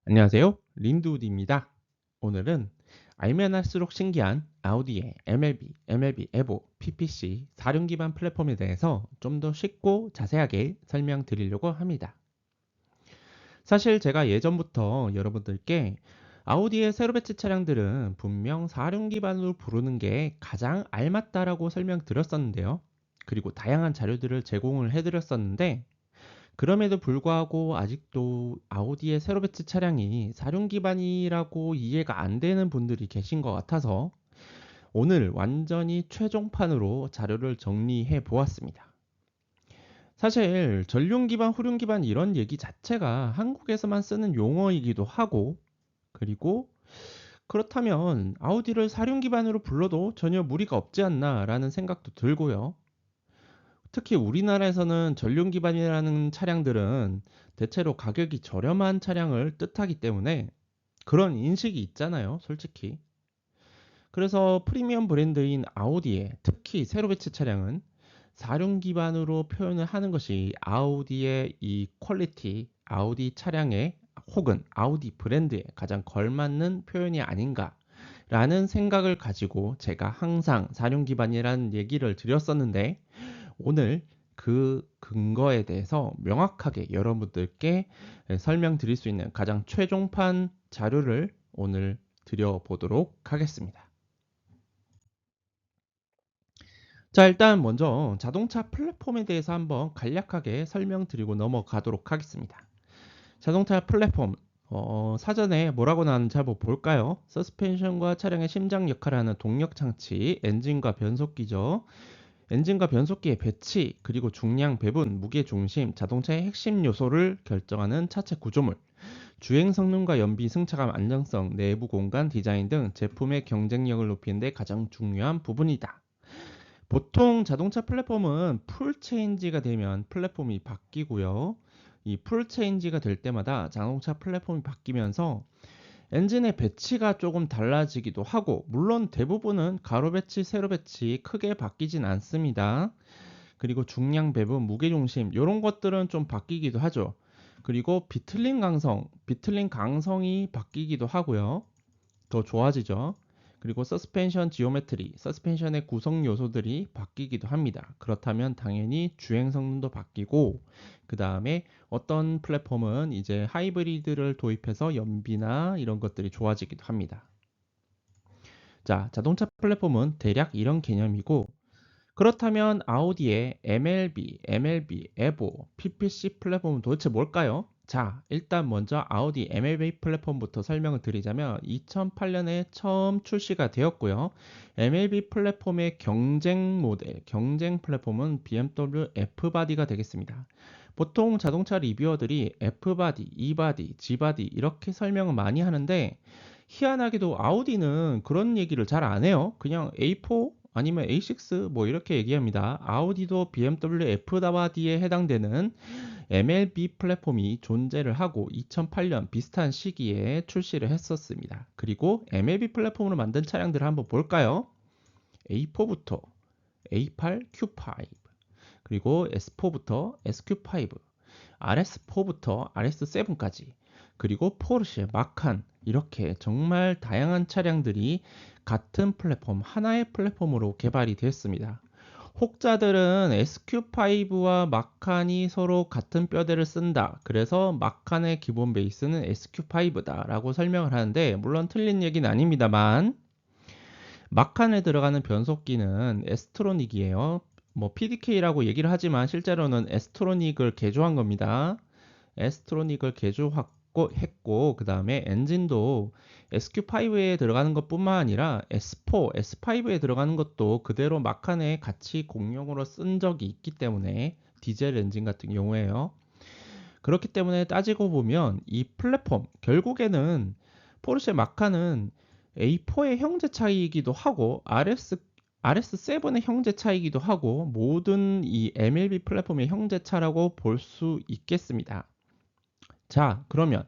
안녕하세요. 린두드입니다. 오늘은 알면 할수록 신기한 아우디의 MLB 에보 PPC 사륜 기반 플랫폼에 대해서 좀 더 쉽고 자세하게 설명드리려고 합니다. 사실 제가 예전부터 여러분들께 아우디의 새로 배치 차량들은 분명 사륜 기반으로 부르는 게 가장 알맞다라고 설명드렸었는데요. 그리고 다양한 자료들을 제공을 해드렸었는데 그럼에도 불구하고 아직도 아우디의 새로 배치 차량이 사륜 기반이라고 이해가 안 되는 분들이 계신 것 같아서 오늘 완전히 최종판으로 자료를 정리해 보았습니다. 사실 전륜 기반, 후륜 기반 이런 얘기 자체가 한국에서만 쓰는 용어이기도 하고 그리고 그렇다면 아우디를 사륜 기반으로 불러도 전혀 무리가 없지 않나 라는 생각도 들고요. 특히 우리나라에서는 전륜 기반이라는 차량들은 대체로 가격이 저렴한 차량을 뜻하기 때문에 그런 인식이 있잖아요, 솔직히. 그래서 프리미엄 브랜드인 아우디의 특히 세로 배치 차량은 사륜 기반으로 표현을 하는 것이 아우디의 이 퀄리티, 아우디 차량의 혹은 아우디 브랜드에 가장 걸맞는 표현이 아닌가라는 생각을 가지고 제가 항상 사륜 기반이라는 얘기를 드렸었는데 오늘 그 근거에 대해서 명확하게 여러분들께 설명드릴 수 있는 가장 최종판 자료를 오늘 드려보도록 하겠습니다. 자, 일단 먼저 자동차 플랫폼에 대해서 한번 간략하게 설명드리고 넘어가도록 하겠습니다. 자동차 플랫폼, 사전에 뭐라고 나왔는지 한번 볼까요? 서스펜션과 차량의 심장 역할을 하는 동력 장치, 엔진과 변속기죠. 엔진과 변속기의 배치, 그리고 중량 배분, 무게 중심, 자동차의 핵심 요소를 결정하는 차체 구조물, 주행 성능과 연비, 승차감, 안정성, 내부 공간, 디자인 등 제품의 경쟁력을 높이는 데 가장 중요한 부분이다. 보통 자동차 플랫폼은 풀 체인지가 되면 플랫폼이 바뀌고요. 이 풀 체인지가 될 때마다 자동차 플랫폼이 바뀌면서 엔진의 배치가 조금 달라지기도 하고 물론 대부분은 가로 배치, 세로 배치 크게 바뀌진 않습니다. 그리고 중량 배분, 무게중심 이런 것들은 좀 바뀌기도 하죠. 그리고 비틀림 강성이 바뀌기도 하고요. 더 좋아지죠. 그리고 서스펜션 지오메트리, 서스펜션의 구성 요소들이 바뀌기도 합니다. 그렇다면 당연히 주행 성능도 바뀌고 그 다음에 어떤 플랫폼은 이제 하이브리드를 도입해서 연비나 이런 것들이 좋아지기도 합니다. 자, 자동차 플랫폼은 대략 이런 개념이고 그렇다면 아우디의 MLB, 에보, PPC 플랫폼은 도대체 뭘까요? 자, 일단 먼저 아우디 MLB 플랫폼부터 설명을 드리자면 2008년에 처음 출시가 되었고요. MLB 플랫폼의 경쟁 모델, 경쟁 플랫폼은 BMW F바디가 되겠습니다. 보통 자동차 리뷰어들이 F바디, E바디, G바디 이렇게 설명을 많이 하는데 희한하게도 아우디는 그런 얘기를 잘 안 해요. 그냥 A4 아니면 A6 뭐 이렇게 얘기합니다. 아우디도 BMW F바디에 해당되는 MLB 플랫폼이 존재를 하고 2008년 비슷한 시기에 출시를 했었습니다. 그리고 MLB 플랫폼으로 만든 차량들을 한번 볼까요? A4부터 A8, Q5 그리고 S4부터 SQ5 RS4부터 RS7까지 그리고 포르쉐, 마칸 이렇게 정말 다양한 차량들이 같은 플랫폼, 하나의 플랫폼으로 개발이 되었습니다. 혹자들은 SQ5와 마칸이 서로 같은 뼈대를 쓴다. 그래서 마칸의 기본 베이스는 SQ5다 라고 설명을 하는데 물론 틀린 얘기는 아닙니다만 마칸에 들어가는 변속기는 에스트로닉이에요. 뭐 PDK라고 얘기를 하지만 실제로는 에스트로닉을 개조한 겁니다. 에스트로닉을 했고 그 다음에 엔진도 SQ5에 들어가는 것뿐만 아니라 S4, S5에 들어가는 것도 그대로 마칸에 같이 공용으로 쓴 적이 있기 때문에 디젤 엔진 같은 경우에요. 그렇기 때문에 따지고 보면 이 플랫폼 결국에는 포르쉐 마칸은 A4의 형제 차이이기도 하고 RS7의 형제 차이이기도 하고 모든 이 MLB 플랫폼의 형제차라고 볼 수 있겠습니다. 자, 그러면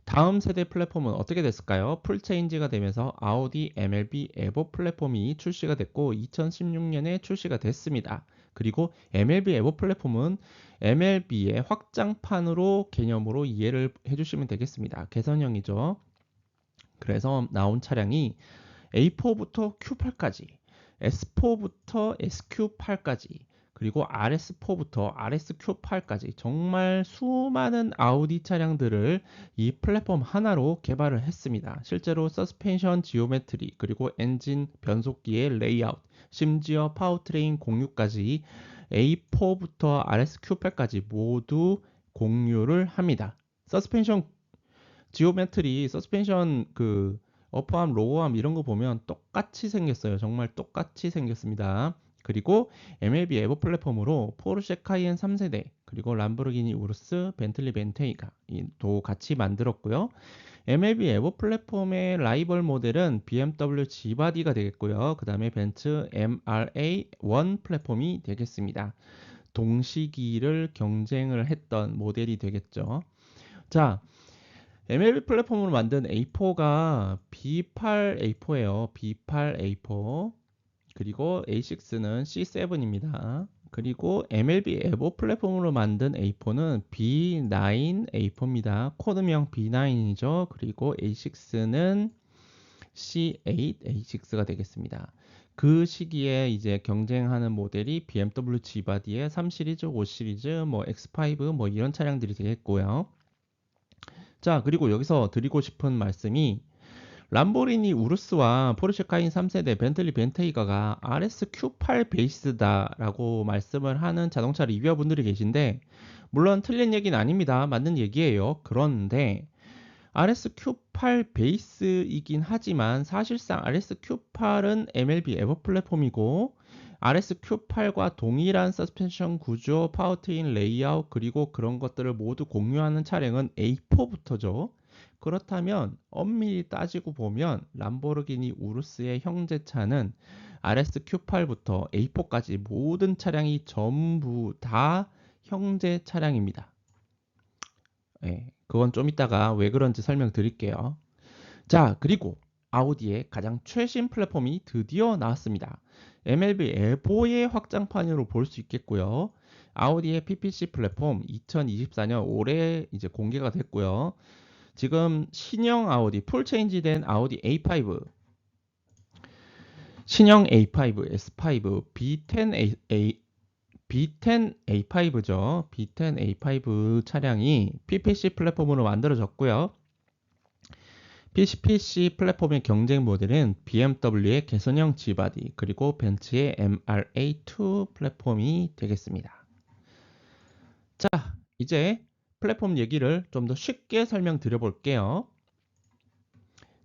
다음 세대 플랫폼은 어떻게 됐을까요? 풀체인지가 되면서 아우디 MLB 에보 플랫폼이 출시가 됐고 2016년에 출시가 됐습니다. 그리고 MLB 에버 플랫폼은 MLB의 확장판으로 개념으로 이해를 해주시면 되겠습니다. 개선형이죠. 그래서 나온 차량이 A4부터 Q8까지, S4부터 SQ8까지, 그리고 RS4부터 RSQ8까지 정말 수많은 아우디 차량들을 이 플랫폼 하나로 개발을 했습니다. 실제로 서스펜션 지오메트리, 그리고 엔진 변속기의 레이아웃, 심지어 파워트레인 공유까지 A4부터 RSQ8까지 모두 공유를 합니다. 서스펜션 지오메트리, 서스펜션 어퍼암, 로어암 이런 거 보면 똑같이 생겼어요. 정말 똑같이 생겼습니다. 그리고 MLB 에버 플랫폼으로 포르쉐 카이엔 3세대, 그리고 람보르기니 우루스, 벤틀리 벤테이가도 같이 만들었고요. MLB 에버 플랫폼의 라이벌 모델은 BMW G바디가 되겠고요. 그 다음에 벤츠 MRA1 플랫폼이 되겠습니다. 동시기를 경쟁을 했던 모델이 되겠죠. 자, MLB 플랫폼으로 만든 A4가 B8A4예요. B8A4. 그리고 A6는 C7입니다. 그리고 MLB 에버 플랫폼으로 만든 A4는 B9A4입니다. 코드명 B9이죠. 그리고 A6는 C8A6가 되겠습니다. 그 시기에 이제 경쟁하는 모델이 BMW G바디의 3시리즈, 5시리즈, 뭐 X5 뭐 이런 차량들이 되겠고요. 자, 그리고 여기서 드리고 싶은 말씀이 람보르기니 우루스와 포르쉐 카인 3세대, 벤틀리 벤테이가가 RSQ8 베이스다라고 말씀을 하는 자동차 리뷰어분들이 계신데 물론 틀린 얘기는 아닙니다. 맞는 얘기예요. 그런데 RSQ8 베이스이긴 하지만 사실상 RSQ8은 MLB 에버 플랫폼이고 RSQ8과 동일한 서스펜션 구조, 파워트레인 레이아웃 그리고 그런 것들을 모두 공유하는 차량은 A4부터죠. 그렇다면 엄밀히 따지고 보면 람보르기니 우루스의 형제차는 RSQ8부터 A4까지 모든 차량이 전부 다 형제 차량입니다. 네, 그건 좀 이따가 왜 그런지 설명드릴게요. 자, 그리고 아우디의 가장 최신 플랫폼이 드디어 나왔습니다. MLB 에보의 확장판으로 볼 수 있겠고요. 아우디의 PPC 플랫폼 2024년 올해 이제 공개가 됐고요. 지금 신형 아우디, 풀 체인지된 아우디 A5, 신형 A5, S5, B10A5죠. B10A5 차량이 PPC 플랫폼으로 만들어졌고요. PC 플랫폼의 경쟁 모델은 BMW의 개선형 G바디 그리고 벤츠의 MRA2 플랫폼이 되겠습니다. 자, 이제 플랫폼 얘기를 좀 더 쉽게 설명드려 볼게요.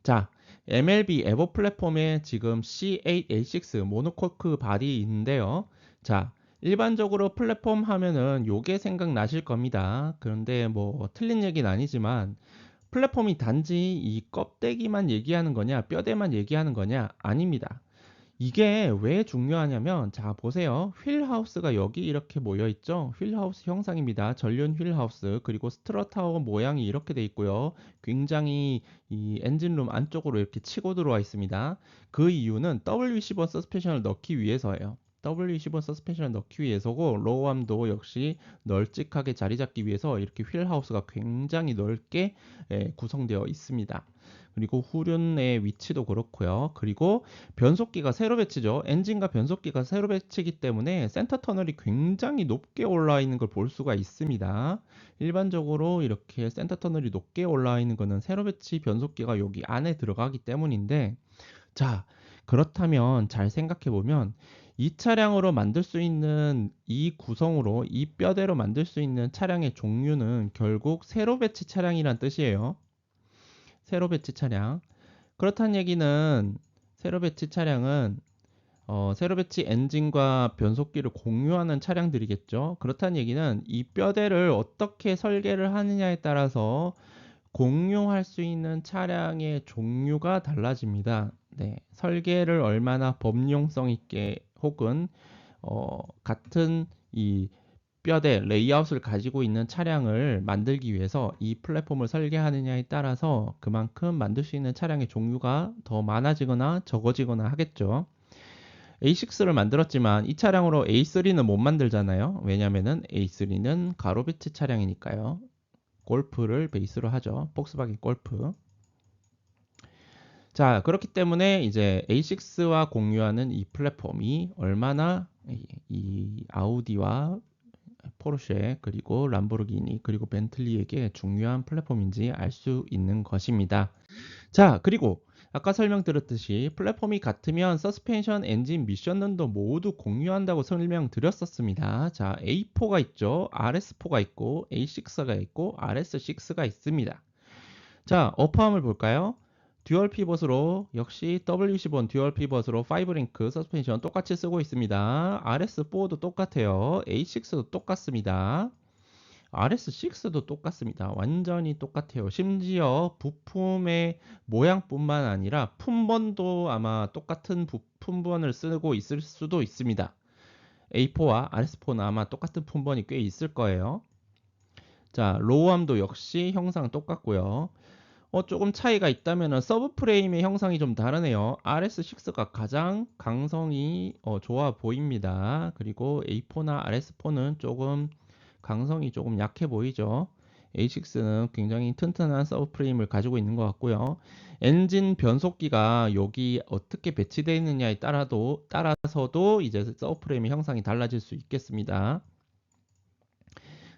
자, MLB 에버 플랫폼에 지금 C8A6 모노코크 바디 있는데요. 자, 일반적으로 플랫폼 하면은 요게 생각나실 겁니다. 그런데 뭐 틀린 얘기는 아니지만 플랫폼이 단지 이 껍데기만 얘기하는 거냐, 뼈대만 얘기하는 거냐? 아닙니다. 이게 왜 중요하냐면, 자, 보세요. 휠하우스가 여기 이렇게 모여 있죠? 휠하우스 형상입니다. 전륜 휠하우스, 그리고 스트러타워 모양이 이렇게 돼 있고요. 굉장히 이 엔진룸 안쪽으로 이렇게 치고 들어와 있습니다. 그 이유는 W15 서스펜션을 넣기 위해서예요. W15 서스펜션을 넣기 위해서고, 로우암도 역시 널찍하게 자리 잡기 위해서 이렇게 휠하우스가 굉장히 넓게 구성되어 있습니다. 그리고 후륜의 위치도 그렇고요. 그리고 변속기가 세로 배치죠. 엔진과 변속기가 세로 배치기 때문에 센터 터널이 굉장히 높게 올라와 있는 걸 볼 수가 있습니다. 일반적으로 이렇게 센터 터널이 높게 올라와 있는 것은 세로 배치 변속기가 여기 안에 들어가기 때문인데, 자, 그렇다면 잘 생각해 보면 이 차량으로 만들 수 있는 이 구성으로 이 뼈대로 만들 수 있는 차량의 종류는 결국 세로 배치 차량이란 뜻이에요. 세로 배치 차량. 그렇다는 얘기는 세로 배치 차량은 세로 배치 엔진과 변속기를 공유하는 차량들이겠죠. 그렇다는 얘기는 이 뼈대를 어떻게 설계를 하느냐에 따라서 공유할 수 있는 차량의 종류가 달라집니다. 네, 설계를 얼마나 범용성 있게 혹은 같은 이 뼈대 레이아웃을 가지고 있는 차량을 만들기 위해서 이 플랫폼을 설계하느냐에 따라서 그만큼 만들 수 있는 차량의 종류가 더 많아지거나 적어지거나 하겠죠. A6를 만들었지만 이 차량으로 A3는 못 만들잖아요. 왜냐면은 A3는 가로비트 차량이니까요. 골프를 베이스로 하죠. 폭스바겐 골프. 자, 그렇기 때문에 이제 A6와 공유하는 이 플랫폼이 얼마나 이 아우디와 포르쉐 그리고 람보르기니 그리고 벤틀리에게 중요한 플랫폼인지 알 수 있는 것입니다. 자, 그리고 아까 설명드렸듯이 플랫폼이 같으면 서스펜션, 엔진, 미션런도 모두 공유한다고 설명드렸었습니다. 자, A4가 있죠. RS4가 있고 A6가 있고 RS6가 있습니다. 자, 어퍼함을 볼까요? 듀얼 피벗으로 역시 W11 듀얼 피벗으로 5링크 서스펜션 똑같이 쓰고 있습니다. RS4도 똑같아요. A6도 똑같습니다. RS6도 똑같습니다. 완전히 똑같아요. 심지어 부품의 모양뿐만 아니라 품번도 아마 똑같은 품번을 쓰고 있을 수도 있습니다. A4와 RS4는 아마 똑같은 품번이 꽤 있을 거예요. 자, 로우암도 역시 형상 똑같고요. 조금 차이가 있다면 서브 프레임의 형상이 좀 다르네요. RS6가 가장 강성이 좋아 보입니다. 그리고 A4나 RS4는 조금 강성이 조금 약해 보이죠. A6는 굉장히 튼튼한 서브 프레임을 가지고 있는 것 같고요. 엔진 변속기가 여기 어떻게 배치되어 있느냐에 따라서도 이제 서브 프레임의 형상이 달라질 수 있겠습니다.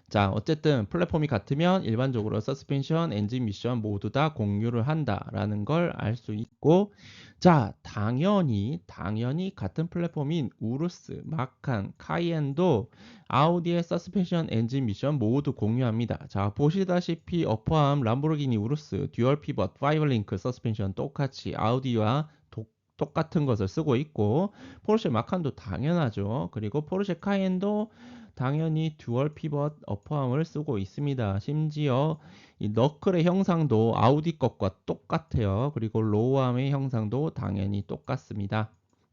자, 어쨌든 플랫폼이 같으면 일반적으로 서스펜션, 엔진 미션 모두 다 공유를 한다라는 걸 알 수 있고, 자, 당연히 같은 플랫폼인 우루스, 마칸, 카이엔도 아우디의 서스펜션, 엔진 미션 모두 공유합니다. 자, 보시다시피 어퍼암, 람보르기니 우루스, 듀얼 피벗, 5링크 서스펜션 똑같이 아우디와 똑같은 것을 쓰고 있고, 포르쉐 마칸도 당연하죠. 그리고 포르쉐 카이엔도 당연히 듀얼 피벗 어퍼암을 쓰고 있습니다. 심지어 이 너클의 형상도 아우디 것과 똑같아요. 그리고 로우암의 형상도 당연히 똑같습니다.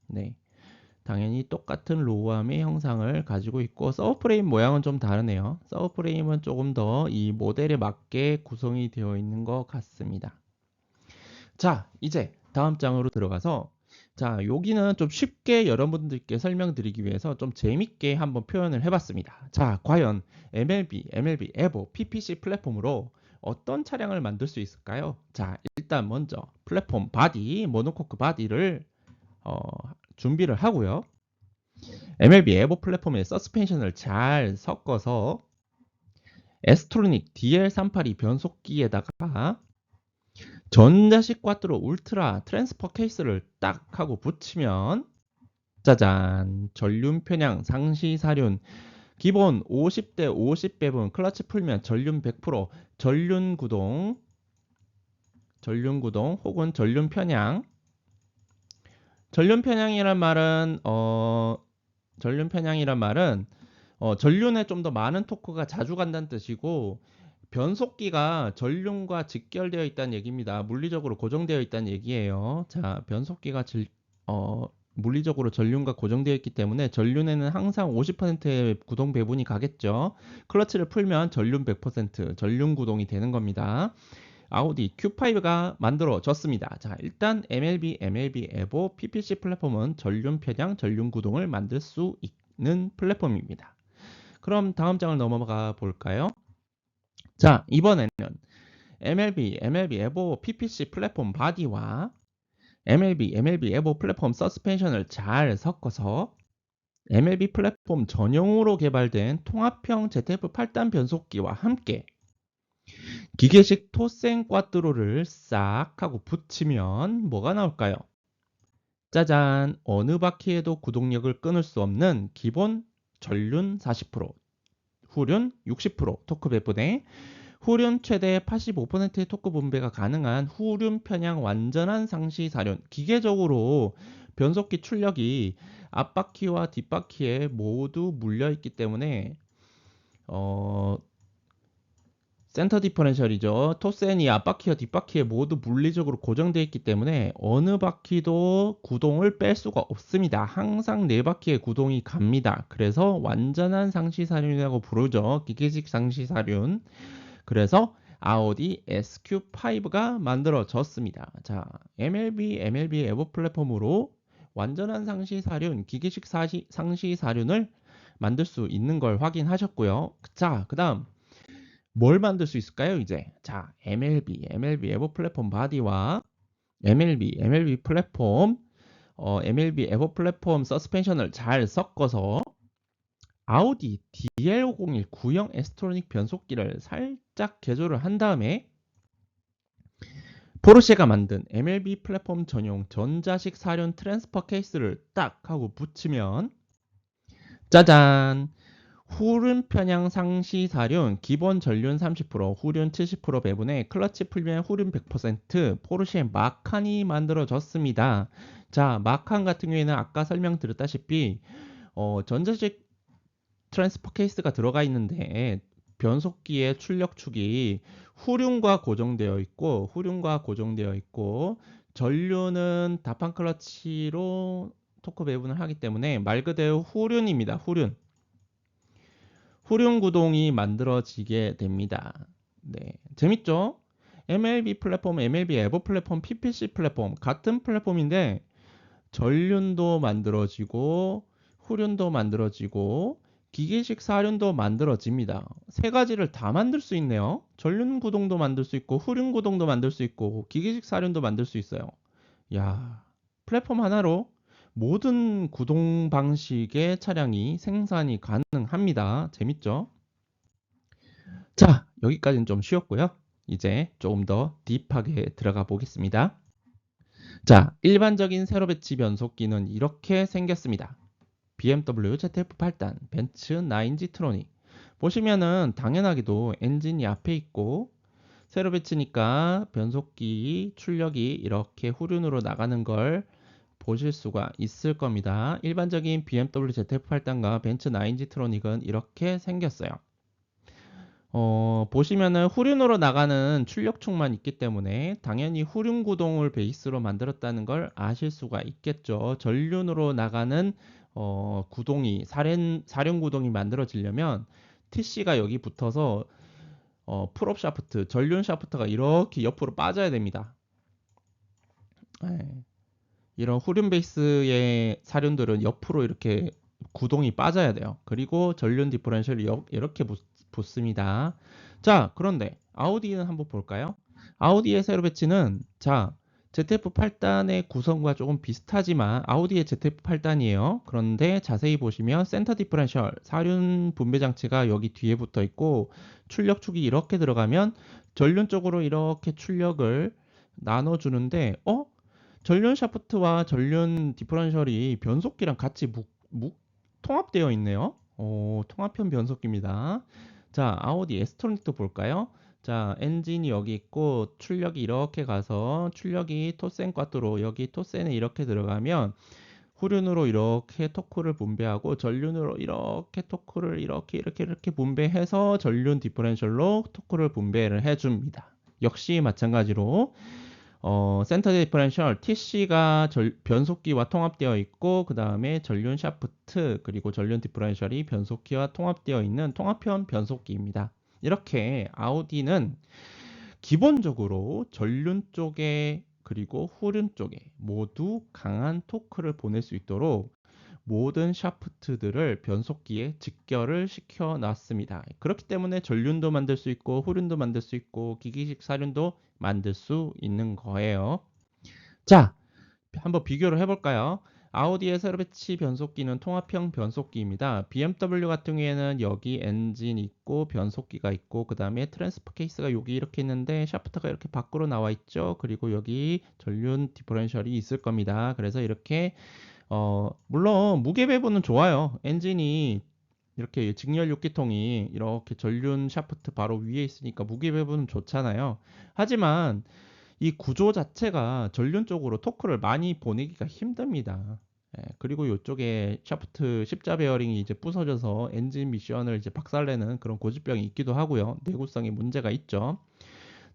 네, 당연히 똑같은 로우암의 형상을 가지고 있고 서브프레임 모양은 좀 다르네요. 서브프레임은 조금 더 이 모델에 맞게 구성이 되어 있는 것 같습니다. 자, 이제 다음 장으로 들어가서 자, 여기는 좀 쉽게 여러분들께 설명드리기 위해서 좀 재밌게 한번 표현을 해봤습니다. 자, 과연 MLB 에보 PPC 플랫폼으로 어떤 차량을 만들 수 있을까요? 자, 일단 먼저 플랫폼 바디, 모노코크 바디를 준비를 하고요. MLB 에보 플랫폼에 서스펜션을 잘 섞어서 에스트로닉 DL382 변속기에다가 전자식 꽈트로 울트라 트랜스퍼 케이스를 딱 하고 붙이면 짜잔, 전륜 편향 상시 사륜 기본 50대 50 배분 클러치 풀면 전륜 100% 전륜 구동 혹은 전륜 편향. 전륜 편향이란 말은 전륜에 좀 더 많은 토크가 자주 간다는 뜻이고, 변속기가 전륜과 직결되어 있다는 얘기입니다. 물리적으로 고정되어 있다는 얘기예요. 자, 변속기가 물리적으로 전륜과 고정되어 있기 때문에 전륜에는 항상 50%의 구동 배분이 가겠죠. 클러치를 풀면 전륜 100% 전륜 구동이 되는 겁니다. 아우디 Q5가 만들어졌습니다. 자, 일단 MLB 에보 PPC 플랫폼은 전륜 편향, 전륜 구동을 만들 수 있는 플랫폼입니다. 그럼 다음 장을 넘어가 볼까요? 자, 이번에는 MLB 에보 PPC 플랫폼 바디와 MLB 에보 플랫폼 서스펜션을 잘 섞어서 MLB 플랫폼 전용으로 개발된 통합형 ZF 8단 변속기와 함께 기계식 토생 꽈트로를 싹 하고 붙이면 뭐가 나올까요? 짜잔, 어느 바퀴에도 구동력을 끊을 수 없는 기본 전륜 40%, 후륜 60% 토크 배분에 후륜 최대 85%의 토크 분배가 가능한 후륜 편향 완전한 상시 사륜. 기계적으로 변속기 출력이 앞바퀴와 뒷바퀴에 모두 물려 있기 때문에 센터 디퍼런셜이죠. 토센이 앞바퀴와 뒷바퀴에 모두 물리적으로 고정되어 있기 때문에 어느 바퀴도 구동을 뺄 수가 없습니다. 항상 네 바퀴의 구동이 갑니다. 그래서 완전한 상시사륜이라고 부르죠. 기계식 상시사륜. 그래서 아우디 SQ5가 만들어졌습니다. 자, MLB 에버 플랫폼으로 완전한 상시 사륜, 기계식 상시 사륜을 만들 수 있는 걸 확인하셨고요. 자, 그다음 뭘 만들 수 있을까요? 이제 자, MLB 에버 플랫폼 바디와 MLB 플랫폼 MLB 에버 플랫폼 서스펜션을 잘 섞어서 아우디 DL501 구형 에스트로닉 변속기를 살짝 개조를 한 다음에 포르쉐가 만든 MLB 플랫폼 전용 전자식 사륜 트랜스퍼 케이스를 딱 하고 붙이면 짜잔! 후륜 편향 상시 사륜 기본 전륜 30% 후륜 70% 배분에 클러치 풀면 후륜 100% 포르쉐 마칸이 만들어졌습니다. 자, 마칸 같은 경우에는 아까 설명드렸다시피 전자식 트랜스퍼 케이스가 들어가 있는데 변속기의 출력축이 후륜과 고정되어 있고 전륜은 다판 클러치로 토크 배분을 하기 때문에 말 그대로 후륜입니다. 후륜 구동이 만들어지게 됩니다. 네, 재밌죠? MLB 플랫폼, MLB 에버 플랫폼, PPC 플랫폼 같은 플랫폼인데 전륜도 만들어지고 후륜도 만들어지고 기계식 사륜도 만들어집니다. 세 가지를 다 만들 수 있네요. 전륜 구동도 만들 수 있고 후륜 구동도 만들 수 있고 기계식 사륜도 만들 수 있어요. 야, 플랫폼 하나로 모든 구동 방식의 차량이 생산이 가능합니다. 재밌죠? 자, 여기까지는 좀 쉬웠고요. 이제 조금 더 딥하게 들어가 보겠습니다. 자, 일반적인 세로 배치 변속기는 이렇게 생겼습니다. BMW ZF8단, 벤츠 9G 트로닉. 보시면은 당연하게도 엔진이 앞에 있고 세로 배치니까 변속기 출력이 이렇게 후륜으로 나가는 걸 보실 수가 있을 겁니다. 일반적인 BMW ZF8단과 벤츠 9G 트로닉은 이렇게 생겼어요. 보시면은 후륜으로 나가는 출력축만 있기 때문에 당연히 후륜 구동을 베이스로 만들었다는 걸 아실 수가 있겠죠. 전륜으로 나가는 구동이 사륜 구동이 만들어지려면 TC가 여기 붙어서 풀업 샤프트, 전륜 샤프트가 이렇게 옆으로 빠져야 됩니다. 네. 이런 후륜 베이스의 사륜들은 옆으로 이렇게 구동이 빠져야 돼요. 그리고 전륜 디퍼런셜이 이렇게 붙습니다. 자, 그런데 아우디는 한번 볼까요? 아우디의 세로 배치는 자, ZF8단의 구성과 조금 비슷하지만 아우디의 ZF8단이에요. 그런데 자세히 보시면 센터 디퍼런셜 사륜 분배 장치가 여기 뒤에 붙어 있고 출력축이 이렇게 들어가면 전륜 쪽으로 이렇게 출력을 나눠주는데 전륜 샤프트와 전륜 디퍼런셜이 변속기랑 같이 통합되어 있네요. 통합형 변속기입니다. 자, 아우디 에스토닉도 볼까요? 자, 엔진이 여기 있고 출력이 이렇게 가서 출력이 토센 꽈뚜로 여기 토센에 이렇게 들어가면 후륜으로 이렇게 토크를 분배하고 전륜으로 이렇게 토크를 이렇게 분배해서 전륜 디퍼런셜로 토크를 분배를 해줍니다. 역시 마찬가지로 센터 디퍼런셜 TC가 변속기와 통합되어 있고 그 다음에 전륜 샤프트 그리고 전륜 디퍼런셜이 변속기와 통합되어 있는 통합형 변속기입니다. 이렇게 아우디는 기본적으로 전륜 쪽에 그리고 후륜 쪽에 모두 강한 토크를 보낼 수 있도록 모든 샤프트들을 변속기에 직결을 시켜 놨습니다. 그렇기 때문에 전륜도 만들 수 있고 후륜도 만들 수 있고 기기식 사륜도 만들 수 있는 거예요. 자, 한번 비교를 해볼까요? 아우디의 세로 배치 변속기는 통합형 변속기입니다. BMW 같은 경우에는 여기 엔진 있고 변속기가 있고 그 다음에 트랜스퍼 케이스가 여기 이렇게 있는데 샤프트가 이렇게 밖으로 나와 있죠. 그리고 여기 전륜 디퍼런셜이 있을 겁니다. 그래서 이렇게 물론 무게 배분은 좋아요. 엔진이 이렇게 직렬 6기통이 이렇게 전륜 샤프트 바로 위에 있으니까 무게 배분은 좋잖아요. 하지만 이 구조 자체가 전륜 쪽으로 토크를 많이 보내기가 힘듭니다. 그리고 이쪽에 샤프트 십자 베어링이 이제 부서져서 엔진 미션을 이제 박살내는 그런 고질병이 있기도 하고요. 내구성에 문제가 있죠.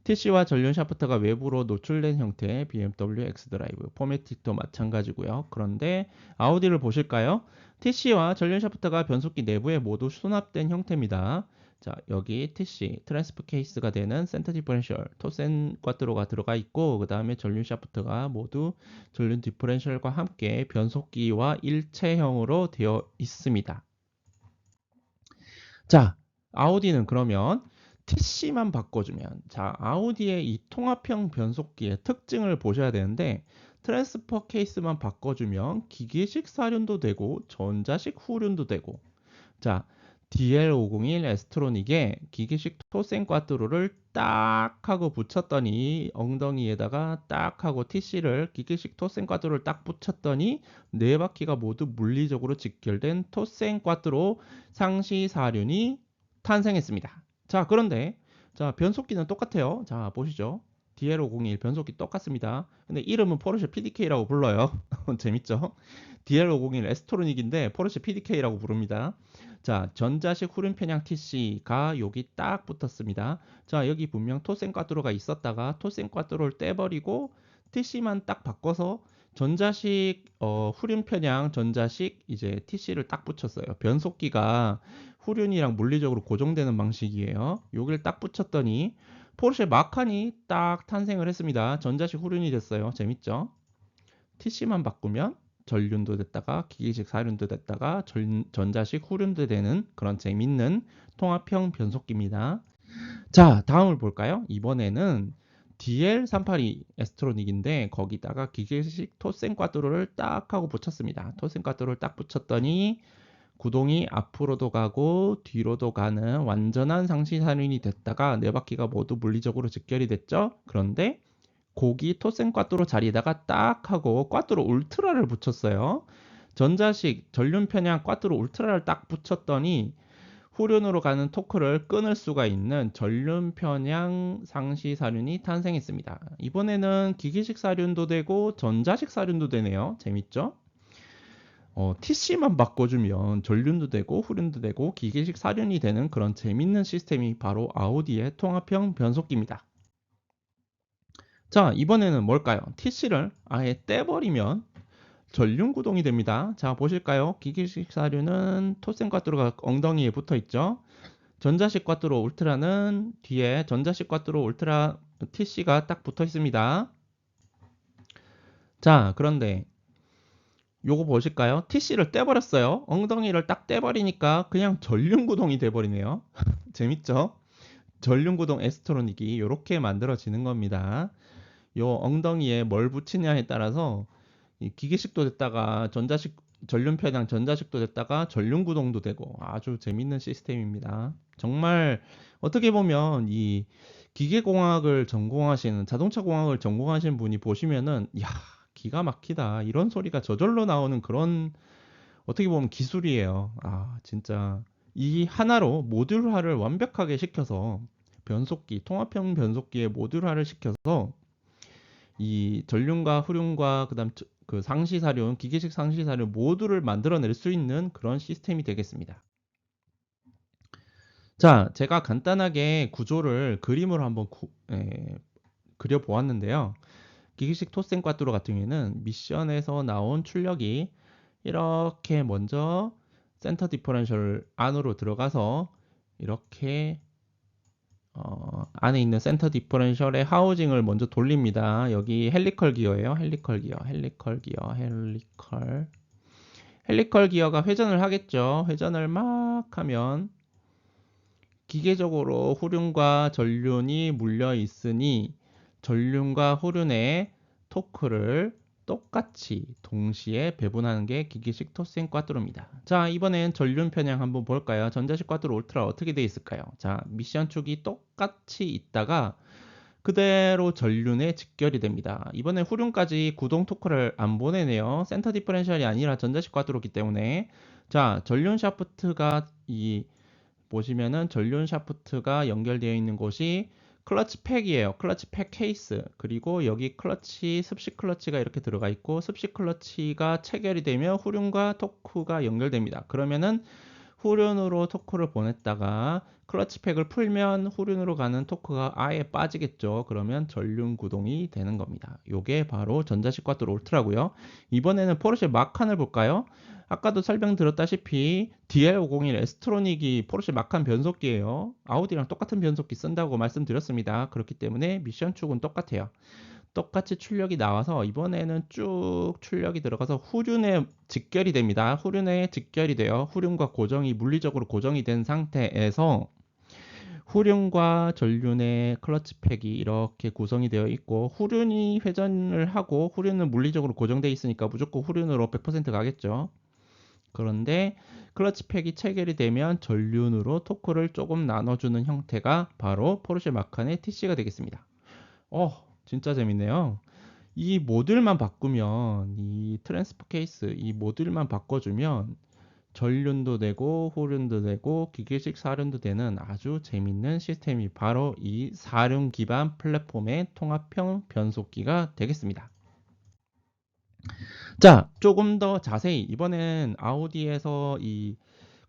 TC와 전륜 샤프트가 외부로 노출된 형태 BMW X드라이브, 포매틱도 마찬가지고요. 그런데 아우디를 보실까요? TC와 전륜 샤프트가 변속기 내부에 모두 수납된 형태입니다. 자, 여기 TC, 트랜스퍼 케이스가 되는 센터 디퍼렌셜, 토센 꽈트로가 들어가 있고, 그 다음에 전륜 샤프트가 모두 전륜 디퍼렌셜과 함께 변속기와 일체형으로 되어 있습니다. 자, 아우디는 그러면 TC만 바꿔주면, 자, 아우디의 이 통합형 변속기의 특징을 보셔야 되는데, 트랜스퍼 케이스만 바꿔주면 기계식 사륜도 되고 전자식 후륜도 되고, 자, DL501 에스트로닉에 기계식 토센 꽈트로를 딱 하고 붙였더니, 엉덩이에다가 딱 하고 TC를 기계식 토센 꽈트로를 딱 붙였더니 네 바퀴가 모두 물리적으로 직결된 토센 꽈트로 상시 사륜이 탄생했습니다. 자, 그런데 자, 변속기는 똑같아요. 자, 보시죠. DL501 변속기 똑같습니다. 근데 이름은 포르쉐 PDK라고 불러요. 재밌죠? DL501 에스트로닉인데 포르쉐 PDK라고 부릅니다. 자, 전자식 후륜 편향 TC가 여기 딱 붙었습니다. 자, 여기 분명 토센 꽈트로가 있었다가 토센 꽈트로를 떼버리고 TC만 딱 바꿔서 전자식 후륜 편향 전자식 이제 TC를 딱 붙였어요. 변속기가 후륜이랑 물리적으로 고정되는 방식이에요. 여기를 딱 붙였더니 포르쉐 마칸이 딱 탄생을 했습니다. 전자식 후륜이 됐어요. 재밌죠? TC만 바꾸면 전륜도 됐다가 기계식 사륜도 됐다가 전자식 후륜도 되는 그런 재밌는 통합형 변속기입니다. 자, 다음을 볼까요? 이번에는 DL382 에스트로닉인데 거기다가 기계식 토센 꽈트로를 딱 하고 붙였습니다. 토센 꽈트로를 딱 붙였더니 구동이 앞으로도 가고 뒤로도 가는 완전한 상시 사륜이 됐다가 네 바퀴가 모두 물리적으로 직결이 됐죠. 그런데 고기 토센 꽈뚜로 자리에다가 딱 하고 꽈뚜로 울트라를 붙였어요. 전자식 전륜 편향 꽈뚜로 울트라를 딱 붙였더니 후륜으로 가는 토크를 끊을 수가 있는 전륜 편향 상시 사륜이 탄생했습니다. 이번에는 기계식 사륜도 되고 전자식 사륜도 되네요. 재밌죠? TC만 바꿔주면 전륜도 되고 후륜도 되고 기계식 사륜이 되는 그런 재밌는 시스템이 바로 아우디의 통합형 변속기입니다. 자, 이번에는 뭘까요? TC를 아예 떼버리면 전륜 구동이 됩니다. 자, 보실까요? 기계식 사륜은 토센 꽈뚜로가 엉덩이에 붙어 있죠. 전자식 꽈뚜로 울트라는 뒤에 전자식 꽈뚜로 울트라 TC가 딱 붙어 있습니다. 자, 그런데 요거 보실까요? TC를 떼버렸어요. 엉덩이를 딱 떼버리니까 그냥 전륜 구동이 돼버리네요. 재밌죠? 전륜 구동 에스트로닉이 이렇게 만들어지는 겁니다. 요 엉덩이에 뭘 붙이냐에 따라서 이 기계식도 됐다가 전자식 전륜 편향 전자식도 됐다가 전륜 구동도 되고 아주 재밌는 시스템입니다. 정말 어떻게 보면 이 기계공학을 전공하시는 자동차 공학을 전공하시는 분이 보시면은 야, 기가 막히다. 이런 소리가 저절로 나오는 그런 어떻게 보면 기술이에요. 아, 진짜 이 하나로 모듈화를 완벽하게 시켜서 변속기, 통합형 변속기에 모듈화를 시켜서 이 전륜과 후륜과 그다음 그 상시 사륜, 기계식 상시 사륜 모두를 만들어낼 수 있는 그런 시스템이 되겠습니다. 자, 제가 간단하게 구조를 그림으로 한번 그려 보았는데요. 기계식 토센 꽈뚜로 같은 경우에는 미션에서 나온 출력이 이렇게 먼저 센터 디퍼런셜 안으로 들어가서 이렇게 안에 있는 센터 디퍼런셜의 하우징을 먼저 돌립니다. 여기 헬리컬 기어예요. 헬리컬 기어, 헬리컬 기어, 헬리컬 기어가 회전을 하겠죠. 회전을 막 하면 기계적으로 후륜과 전륜이 물려 있으니 전륜과 후륜의 토크를 똑같이 동시에 배분하는 게 기계식 토센 꽈뚜로입니다. 자, 이번엔 전륜 편향 한번 볼까요? 전자식 꽈뚜로 울트라 어떻게 되어 있을까요? 자, 미션 축이 똑같이 있다가 그대로 전륜에 직결이 됩니다. 이번에 후륜까지 구동 토크를 안 보내네요. 센터 디퍼렌셜이 아니라 전자식 꽈뚜로기 때문에 자, 전륜 샤프트가 보시면은 전륜 샤프트가 연결되어 있는 곳이 클러치 팩이에요. 클러치 팩 케이스. 그리고 여기 클러치, 습식 클러치가 이렇게 들어가 있고 습식 클러치가 체결이 되면 후륜과 토크가 연결됩니다. 그러면은 후륜으로 토크를 보냈다가 클러치 팩을 풀면 후륜으로 가는 토크가 아예 빠지겠죠. 그러면 전륜 구동이 되는 겁니다. 요게 바로 전자식 꽈뚜로 울트라고요. 이번에는 포르쉐 마칸을 볼까요? 아까도 설명드렸다시피 DL501 에스트로닉이 포르쉐 마칸 변속기예요. 아우디랑 똑같은 변속기 쓴다고 말씀드렸습니다. 그렇기 때문에 미션 축은 똑같아요. 똑같이 출력이 나와서 이번에는 쭉 출력이 들어가서 후륜에 직결이 됩니다. 후륜에 직결이 돼요. 후륜과 고정이 물리적으로 고정이 된 상태에서 후륜과 전륜의 클러치 팩이 이렇게 구성이 되어 있고, 후륜이 회전을 하고 후륜은 물리적으로 고정되어 있으니까 무조건 후륜으로 100% 가겠죠. 그런데 클러치 팩이 체결이 되면 전륜으로 토크를 조금 나눠주는 형태가 바로 포르쉐 마칸의 TC가 되겠습니다. 진짜 재밌네요. 이 모듈만 바꾸면, 이 트랜스퍼 케이스 이 모듈만 바꿔주면 전륜도 되고 후륜도 되고 기계식 사륜도 되는 아주 재밌는 시스템이 바로 이 사륜 기반 플랫폼의 통합형 변속기가 되겠습니다. 자, 조금 더 자세히 이번엔 아우디에서 이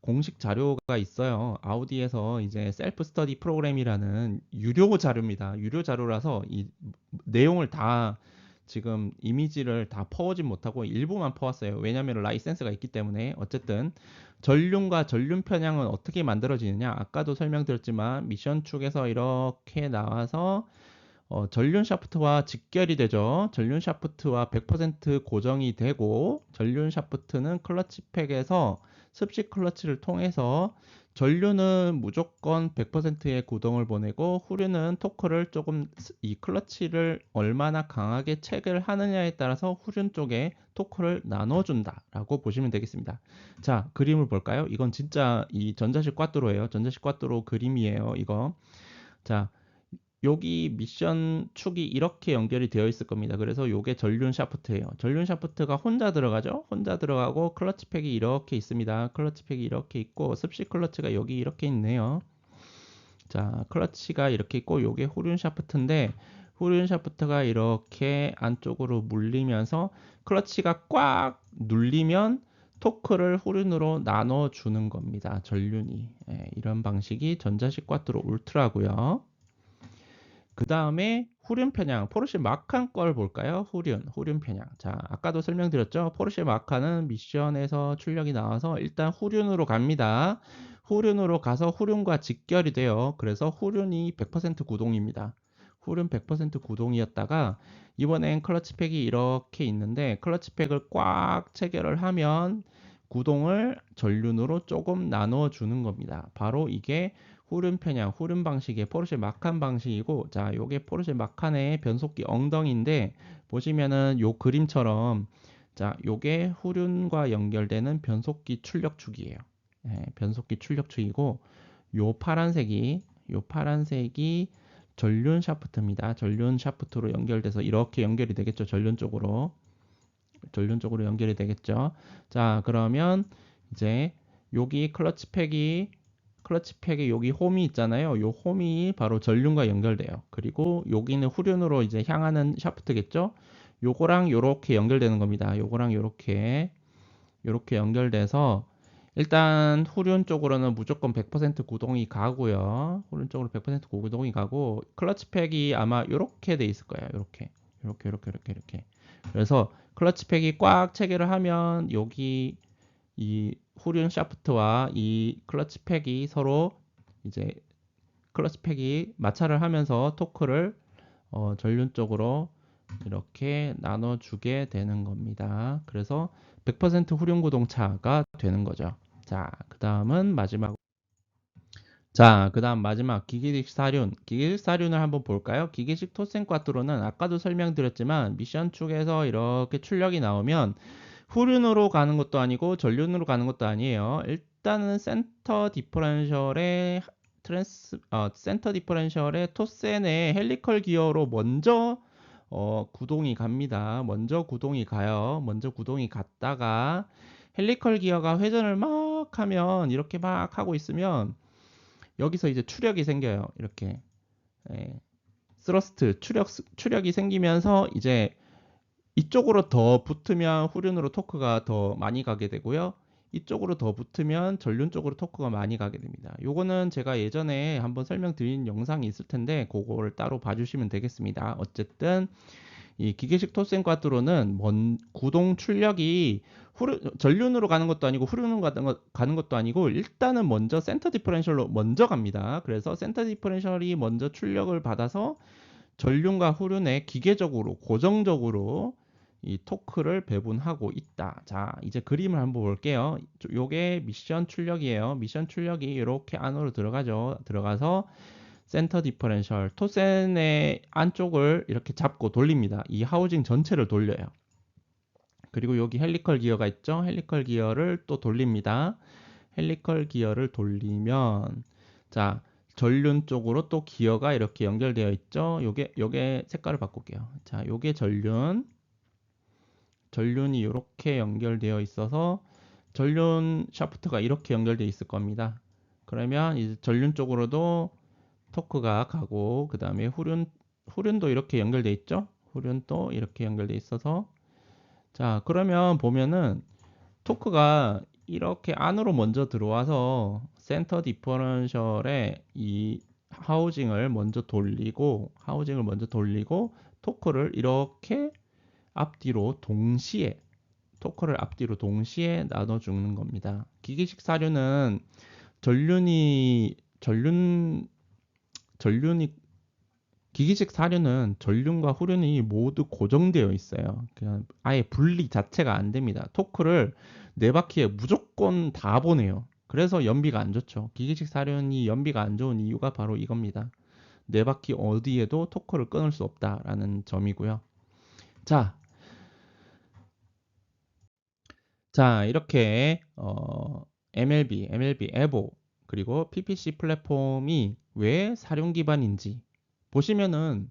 공식 자료가 있어요. 아우디에서 이제 셀프 스터디 프로그램이라는 유료 자료입니다. 유료 자료라서 이 내용을 다 지금 이미지를 다 퍼오진 못하고 일부만 퍼왔어요. 왜냐하면 라이센스가 있기 때문에. 어쨌든 전륜과 전륜 편향은 어떻게 만들어지느냐, 아까도 설명드렸지만 미션 축에서 이렇게 나와서 전륜 샤프트와 직결이 되죠. 전륜 샤프트와 100% 고정이 되고, 전륜 샤프트는 클러치 팩에서 습식 클러치를 통해서 전륜은 무조건 100%의 구동을 보내고, 후륜은 토크를 조금 이 클러치를 얼마나 강하게 체크를 하느냐에 따라서 후륜 쪽에 토크를 나눠준다 라고 보시면 되겠습니다. 자, 그림을 볼까요? 이건 진짜 이 전자식 꽈뚜로예요. 전자식 꽈뚜로 그림이에요, 이거. 자, 여기 미션 축이 이렇게 연결이 되어 있을 겁니다. 그래서 요게 전륜 샤프트예요. 전륜 샤프트가 혼자 들어가죠. 혼자 들어가고 클러치 팩이 이렇게 있습니다. 클러치 팩이 이렇게 있고 습식 클러치가 여기 이렇게 있네요. 자, 클러치가 이렇게 있고 요게 후륜 샤프트인데, 후륜 샤프트가 이렇게 안쪽으로 물리면서 클러치가 꽉 눌리면 토크를 후륜으로 나눠주는 겁니다. 전륜이. 이런 방식이 전자식 꽈뚜로 울트라고요. 그 다음에 후륜 편향, 포르쉐 마칸 걸 볼까요? 후륜 편향. 자, 아까도 설명드렸죠? 포르쉐 마칸은 미션에서 출력이 나와서 일단 후륜으로 갑니다. 후륜으로 가서 후륜과 직결이 돼요. 그래서 후륜이 100% 구동입니다. 후륜 100% 구동이었다가 이번엔 클러치 팩이 이렇게 있는데, 클러치 팩을 꽉 체결을 하면 구동을 전륜으로 조금 나눠 주는 겁니다. 바로 이게 후륜 편향, 후륜 방식의 포르쉐 마칸 방식이고, 자, 요게 포르쉐 마칸의 변속기 엉덩이인데, 보시면은 요 그림처럼, 자, 요게 후륜과 연결되는 변속기 출력축이에요. 변속기 출력축이고, 요 파란색이 전륜 샤프트입니다. 전륜 샤프트로 연결돼서 이렇게 연결이 되겠죠. 전륜 쪽으로 연결이 되겠죠. 자, 그러면 이제 여기 클러치 팩에 여기 홈이 있잖아요. 요 홈이 바로 전륜과 연결돼요. 그리고 여기는 후륜으로 이제 향하는 샤프트겠죠. 요거랑 요렇게 연결되는 겁니다. 요거랑 요렇게 연결돼서 일단 후륜 쪽으로는 무조건 100% 구동이 가고요. 후륜 쪽으로 100% 구동이 가고, 클러치 팩이 아마 요렇게 돼 있을 거예요. 요렇게. 그래서 클러치 팩이 꽉 체결을 하면 여기 이 후륜 샤프트와 이 클러치 팩이 서로 이제 클러치 팩이 마찰을 하면서 토크를 전륜 쪽으로 이렇게 나눠주게 되는 겁니다. 그래서 100% 후륜 구동차가 되는 거죠. 자, 그 다음은 마지막. 자, 그 다음 마지막 기계식 사륜. 기계식 사륜을 한번 볼까요? 기계식 토센과트로는 아까도 설명드렸지만 미션 축에서 이렇게 출력이 나오면 후륜으로 가는 것도 아니고 전륜으로 가는 것도 아니에요. 일단은 센터 디퍼런셜의 토센의 헬리컬 기어로 먼저 구동이 갑니다. 먼저 구동이 가요. 먼저 구동이 갔다가 헬리컬 기어가 회전을 막 하면, 이렇게 막 하고 있으면 여기서 이제 추력이 생겨요. 이렇게 스러스트 추력이 생기면서 이제 이쪽으로 더 붙으면 후륜으로 토크가 더 많이 가게 되고요. 이쪽으로 더 붙으면 전륜 쪽으로 토크가 많이 가게 됩니다. 요거는 제가 예전에 한번 설명드린 영상이 있을 텐데 그거를 따로 봐주시면 되겠습니다. 어쨌든 이 기계식 토센 꽈트로는 구동 출력이 전륜으로 가는 것도 아니고 후륜으로 가는 것도 아니고 일단은 먼저 센터 디퍼런셜로 먼저 갑니다. 그래서 센터 디퍼런셜이 먼저 출력을 받아서 전륜과 후륜에 기계적으로 고정적으로 이 토크를 배분하고 있다. 자, 이제 그림을 한번 볼게요. 요게 미션 출력이에요. 미션 출력이 이렇게 안으로 들어가죠. 들어가서 센터 디퍼런셜 토센의 안쪽을 이렇게 잡고 돌립니다. 이 하우징 전체를 돌려요. 그리고 여기 헬리컬 기어가 있죠. 헬리컬 기어를 또 돌립니다. 헬리컬 기어를 돌리면 자, 전륜 쪽으로 또 기어가 이렇게 연결되어 있죠. 요게 색깔을 바꿀게요. 자, 요게 전륜이 이렇게 연결되어 있어서 전륜 샤프트가 이렇게 연결되어 있을 겁니다. 그러면 이제 전륜 쪽으로도 토크가 가고 그 다음에 후륜도 이렇게 연결되어 있죠. 후륜도 이렇게 연결되어 있어서 자, 그러면 보면은 토크가 이렇게 안으로 먼저 들어와서 센터 디퍼런셜에 이 하우징을 먼저 돌리고 토크를 이렇게 앞뒤로 동시에 토크를 앞뒤로 동시에 나눠 주는 겁니다. 기계식 사륜은 전륜이 전륜 전륜이 기계식 사륜은 전륜과 후륜이 모두 고정되어 있어요. 그냥 아예 분리 자체가 안 됩니다. 토크를 네 바퀴에 무조건 다 보내요. 그래서 연비가 안 좋죠. 기계식 사륜이 연비가 안 좋은 이유가 바로 이겁니다. 네 바퀴 어디에도 토크를 끊을 수 없다라는 점이고요. 자, 이렇게 MLB 에보 그리고 PPC 플랫폼이 왜 사륜 기반인지 보시면은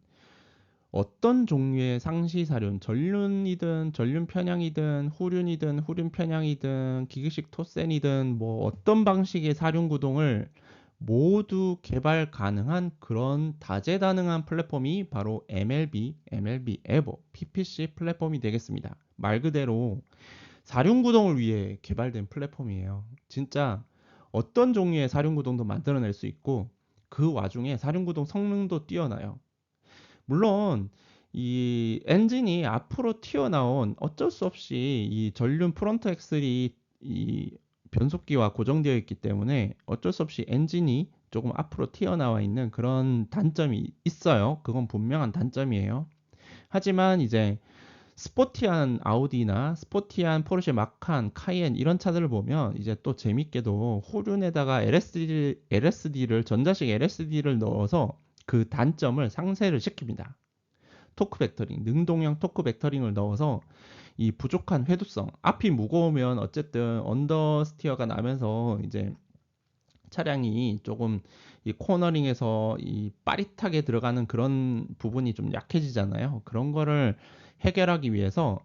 어떤 종류의 상시 사륜, 전륜이든 전륜 편향이든 후륜이든 후륜 편향이든 기계식 토센이든 뭐 어떤 방식의 사륜 구동을 모두 개발 가능한 그런 다재다능한 플랫폼이 바로 MLB 에보, PPC 플랫폼이 되겠습니다. 말 그대로 사륜 구동을 위해 개발된 플랫폼이에요. 진짜 어떤 종류의 사륜 구동도 만들어낼 수 있고 그 와중에 사륜 구동 성능도 뛰어나요. 물론 이 엔진이 앞으로 튀어나온 어쩔 수 없이 이 전륜 프론트 엑셀이 이 변속기와 고정되어 있기 때문에 어쩔 수 없이 엔진이 조금 앞으로 튀어나와 있는 그런 단점이 있어요. 그건 분명한 단점이에요. 하지만 이제 스포티한 아우디나 스포티한 포르쉐 마칸, 카이엔 이런 차들을 보면 이제 또 재밌게도 후륜에다가 LSD를 전자식 LSD를 넣어서 그 단점을 상쇄를 시킵니다. 토크 벡터링, 능동형 토크 벡터링을 넣어서 이 부족한 회두성, 앞이 무거우면 어쨌든 언더스티어가 나면서 이제 차량이 조금 이 코너링에서 이 빠릿하게 들어가는 그런 부분이 좀 약해지잖아요. 그런 거를 해결하기 위해서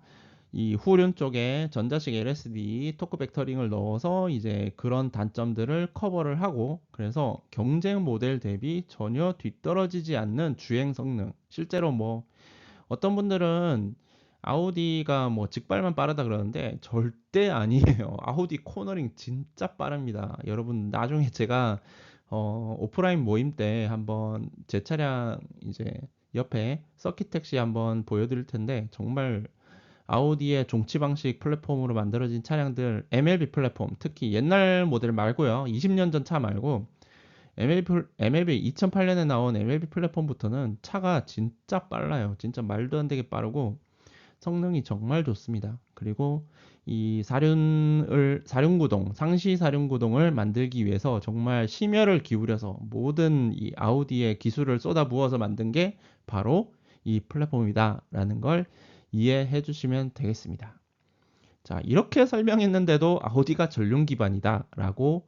이 후륜 쪽에 전자식 LSD 토크 벡터링을 넣어서 이제 그런 단점들을 커버를 하고 그래서 경쟁 모델 대비 전혀 뒤떨어지지 않는 주행 성능. 실제로 뭐 어떤 분들은 아우디가 뭐 직발만 빠르다 그러는데 절대 아니에요. 아우디 코너링 진짜 빠릅니다. 여러분 나중에 제가 오프라인 모임 때 한번 제 차량 이제 옆에 서킷 택시 한번 보여드릴 텐데 정말 아우디의 종치 방식 플랫폼으로 만들어진 차량들 MLB 플랫폼 특히 옛날 모델 말고요. 20년 전 차 말고 MLB 2008년에 나온 MLB 플랫폼부터는 차가 진짜 빨라요. 진짜 말도 안 되게 빠르고 성능이 정말 좋습니다. 그리고 이 사륜구동, 상시 사륜구동을 만들기 위해서 정말 심혈을 기울여서 모든 이 아우디의 기술을 쏟아부어서 만든 게 바로 이 플랫폼이다라는 걸 이해해 주시면 되겠습니다. 자, 이렇게 설명했는데도 아우디가 전륜 기반이다라고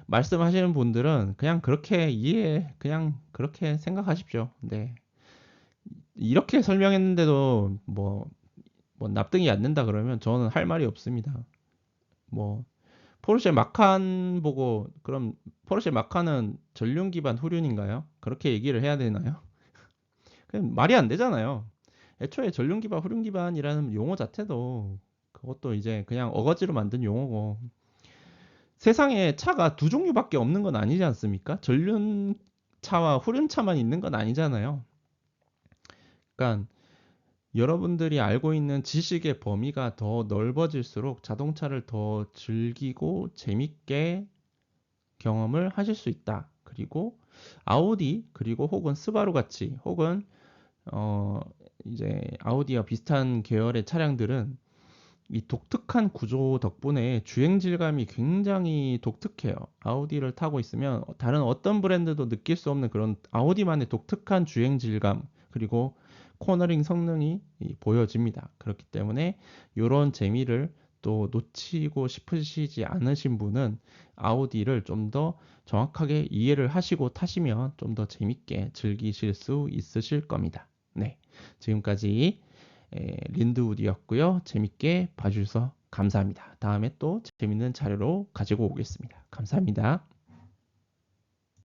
말씀하시는 분들은 그냥 그냥 그렇게 생각하십시오. 네. 이렇게 설명했는데도 뭐 납득이 안 된다 그러면 저는 할 말이 없습니다. 뭐 포르쉐 마칸 보고 그럼 포르쉐 마칸은 전륜 기반 후륜인가요? 그렇게 얘기를 해야 되나요? 그냥 말이 안 되잖아요. 애초에 전륜 기반 후륜 기반이라는 용어 자체도 그것도 이제 그냥 어거지로 만든 용어고 세상에 차가 두 종류밖에 없는 건 아니지 않습니까? 전륜차와 후륜차만 있는 건 아니잖아요. 그러니까 여러분들이 알고 있는 지식의 범위가 더 넓어질수록 자동차를 더 즐기고 재밌게 경험을 하실 수 있다. 그리고 아우디 그리고 혹은 스바루 같이 혹은 어 이제 아우디와 비슷한 계열의 차량들은 이 독특한 구조 덕분에 주행 질감이 굉장히 독특해요. 아우디를 타고 있으면 다른 어떤 브랜드도 느낄 수 없는 그런 아우디만의 독특한 주행 질감 그리고 코너링 성능이 보여집니다. 그렇기 때문에 이런 재미를 또 놓치고 싶으시지 않으신 분은 아우디를 좀 더 정확하게 이해를 하시고 타시면 좀 더 재밌게 즐기실 수 있으실 겁니다. 네, 지금까지 린드우드였고요. 재밌게 봐주셔서 감사합니다. 다음에 또 재밌는 자료로 가지고 오겠습니다. 감사합니다.